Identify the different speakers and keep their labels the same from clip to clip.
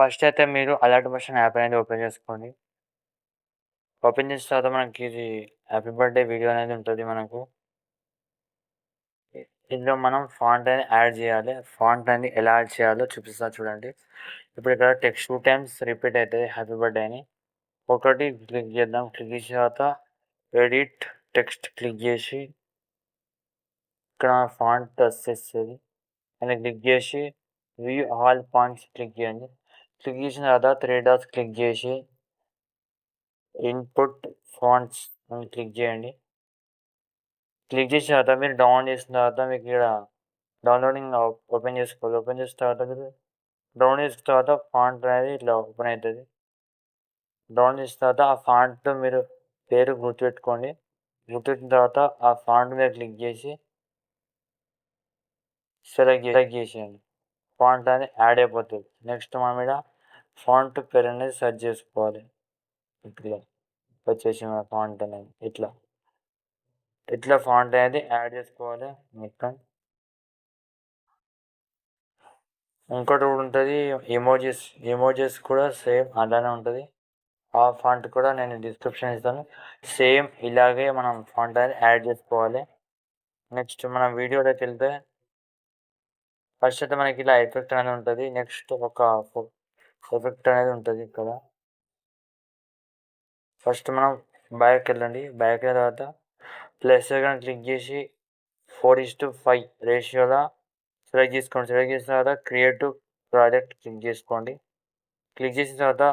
Speaker 1: First అయితే మీరు alert motion app అనేది ఓపెన్ చేసుకోండి. ఓపెన్ చేసిన తర్వాత మనకి ఇది హ్యాపీ బర్త్‌డే వీడియో అనేది ఉంటది మనకు. ఇందులో మనం ఫాంట్ అనేది యాడ్ చేయాలి. ఫాంట్ అనేది ఎలా యాడ్ చేయాలో చూపిస్తా చూడండి. ఇప్పుడు ఇక్కడ టెక్స్ట్ 2 టైమ్స్ రిపీట్ అయితది హ్యాపీ బర్త్‌డే అని. ఒకటి క్లిక్ చేద్దాం. క్లిక్ చేసిన తర్వాత ఎడిట్ టెక్స్ట్ క్లిక్ చేసి ఇక్కడ ఫాంట్ వచ్చేస్తది. దాన్ని క్లిక్ చేసి వ్యూ ఆల్ ఫాంట్స్ క్లిక్ చేయండి. క్లిక్ చేసిన తర్వాత 3 డాట్స్ క్లిక్ చేసి ఇన్పుట్ ఫాంట్స్ అని క్లిక్ చేయండి. క్లిక్ చేసిన తర్వాత మీరు డౌన్లోడ్ చేసిన తర్వాత మీకు ఇక్కడ డౌన్లోడింగ్ ఓపెన్ చేసుకోవాలి. ఓపెన్ చేసిన తర్వాత మీరు డౌన్లోడ్ చేసిన తర్వాత ఫాంట్ అనేది ఇట్లా ఓపెన్ అవుతుంది. డౌన్లోడ్ చేసిన తర్వాత ఆ ఫాంట్ మీరు పేరు గుర్తుపెట్టుకోండి. గుర్తుపెట్టిన తర్వాత ఆ ఫాంట్ మీద క్లిక్ చేసి సెలెక్ట్ చేసేయండి. ఫాంట్ అనేది యాడ్ అయిపోతుంది. నెక్స్ట్ మనం ఇక్కడ ఫాంట్ పేరు అనేది సెర్చ్ చేసుకోవాలి. ఇట్లా వచ్చేసి మన ఫాంట్ అనేది ఇట్లా ఫాంట్ అనేది యాడ్ చేసుకోవాలి మొత్తం. ఇంకోటి కూడా ఉంటుంది ఎమోజీస్ కూడా సేమ్ అలానే ఉంటుంది. ఆ ఫాంట్ కూడా నేను డిస్క్రిప్షన్ ఇస్తాను. సేమ్ ఇలాగే మనం ఫాంట్ అనేది యాడ్ చేసుకోవాలి. నెక్స్ట్ మనం వీడియోలోకి వెళ్తే ఫస్ట్ అయితే మనకి ఇలా ఎఫెక్ట్ అనేది ఉంటుంది. నెక్స్ట్ ఒక ఎఫెక్ట్ అనేది ఉంటుంది ఇక్కడ. ఫస్ట్ మనం బ్యాక్ వెళ్ళండి. బ్యాక్ వెళ్ళిన తర్వాత ప్లస్ ఐకాన్ క్లిక్ చేసి 4:5 రేషియోలో సెలెక్ట్ చేసుకోండి. సెలెక్ట్ చేసిన తర్వాత క్రియేటివ్ ప్రాజెక్ట్ క్లిక్ చేసుకోండి. క్లిక్ చేసిన తర్వాత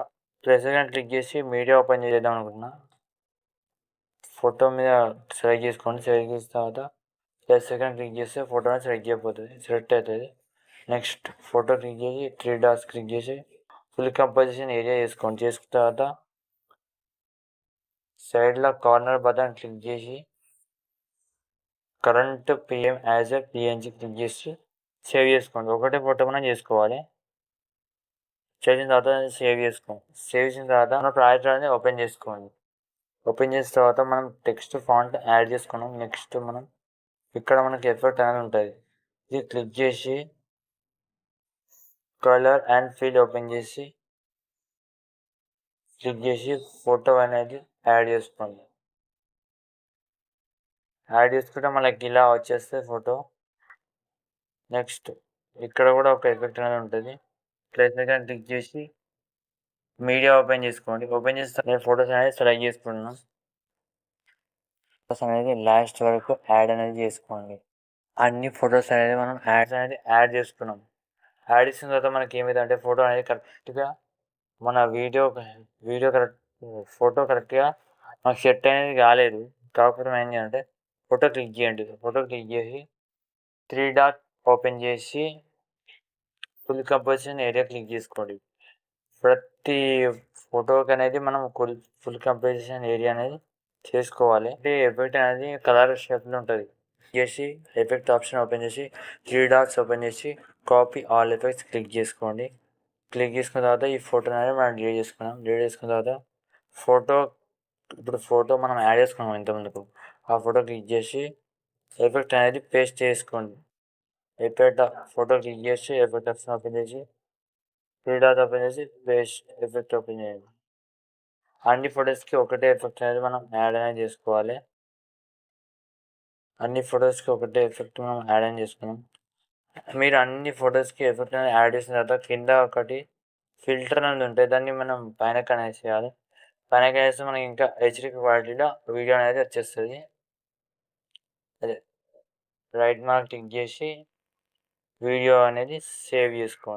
Speaker 1: ప్లస్ ఐకాన్ క్లిక్ చేసి మీడియా ఓపెన్ చేద్దాం అనుకుంటున్నా. ఫోటో మీద సెలెక్ట్ చేసుకోండి. సెలెక్ట్ చేసిన తర్వాత ప్లస్ ఐకాన్ క్లిక్ చేస్తే ఫోటో అనేది సెలెక్ట్ అవుతుంది. నెక్స్ట్ ఫోటో క్లిక్ చేసి 3 డాట్స్ క్లిక్ చేసి ఫుల్ కంపోజిషన్ ఏరియా చేసుకోండి. చేసుకున్న తర్వాత సైడ్లో కార్నర్ బటన్ క్లిక్ చేసి current PM as a PNG click చేసి సేవ్ చేసుకోండి. ఒకటే ఫోటో మనం చేసుకోవాలి. చేసిన తర్వాత సేవ్ చేసుకోండి. సేవ్ చేసిన తర్వాత మన ప్రాజెక్ట్ అనేది ఓపెన్ చేసుకోండి. ఓపెన్ చేసిన తర్వాత మనం టెక్స్ట్ ఫాంట్ యాడ్ చేసుకున్నాం. నెక్స్ట్ మనం ఇక్కడ మనకి ఎఫెక్ట్ అనేది ఉంటుంది. ఇది క్లిక్ చేసి కలర్ అండ్ ఫీల్ ఓపెన్ చేసి క్లిక్ చేసి ఫోటో అనేది యాడ్ చేసుకోండి. యాడ్ చేసుకుంటే మనకి ఇలా వచ్చేస్తే ఫోటో. నెక్స్ట్ ఇక్కడ కూడా ఒక ఎఫెక్ట్ అనేది ఉంటుంది. ప్లస్ ఐకాన్ క్లిక్ చేసి మీడియా ఓపెన్ చేసుకోండి. ఓపెన్ చేస్తే నేను ఫొటోస్ అనేది సెలెక్ట్ చేసుకున్నాను. ఫొటోస్ అనేది లాస్ట్ వరకు యాడ్ అనేది చేసుకోండి. అన్ని ఫొటోస్ అనేది మనం యాడ్ చేసుకున్నాం. యాడ్ చేసిన తర్వాత మనకి ఏమైందంటే ఫోటో అనేది కరెక్ట్గా మన వీడియో ఫోటో కరెక్ట్గా మనకు సెట్ అనేది కాలేదు. కాకపోతే ఏం చేయాలంటే ఫోటో క్లిక్ చేయండి. ఫోటో క్లిక్ చేసి 3 డాట్ ఓపెన్ చేసి ఫుల్ కంపోజిషన్ ఏరియా క్లిక్ చేసుకోండి. ప్రతి ఫోటోకి అనేది మనం ఫుల్ కంపోజిషన్ ఏరియా అనేది చేసుకోవాలి. అంటే ఎఫెక్ట్ అనేది కలర్ షేప్లో ఉంటుంది. చేసి ఎఫెక్ట్ ఆప్షన్ ఓపెన్ చేసి 3 డాట్స్ ఓపెన్ చేసి కాపీ ఆల్ ఎఫెక్ట్స్ క్లిక్ చేసుకోండి. క్లిక్ చేసుకున్న తర్వాత ఈ ఫోటో అనేది మనం డిలీట్ చేసుకున్నాం. డిలీట్ చేసుకున్న తర్వాత ఫోటో మనం యాడ్ చేసుకున్నాం ఇంతకుముందుకు. ఆ ఫోటో క్లిక్ చేసి ఎఫెక్ట్ అనేది పేస్ట్ చేసుకోండి. ఫోటో క్లిక్ చేసి ఎఫెక్ట్ ఆప్షన్ ఓపెన్ చేసి 3 డాట్ ఓపెన్ చేసి పేస్ట్ ఎఫెక్ట్ ఓపెన్ చేయండి. అన్ని ఫొటోస్కి ఒకటే ఎఫెక్ట్ అనేది మనం యాడ్ అనేది చేసుకోవాలి. అన్ని ఫొటోస్కి ఒకటే ఎఫెక్ట్ మనం యాడ్ అనేది చేసుకున్నాం. మీరు అన్ని ఫొటోస్కి ఎఫెక్ట్ అనేది యాడ్ చేసిన తర్వాత కింద ఒకటి ఫిల్టర్ అనేది ఉంటుంది. దాన్ని మనం పైన కనెక్ట్ చేయాలి. పైన కనెక్ట్ చేస్తే మనకి ఇంకా హెచ్డి క్వాలిటీలో వీడియో అనేది వచ్చేస్తుంది. అదే రైట్ మార్క్ క్లిక్ చేసి వీడియో అనేది సేవ్ చేసుకోండి.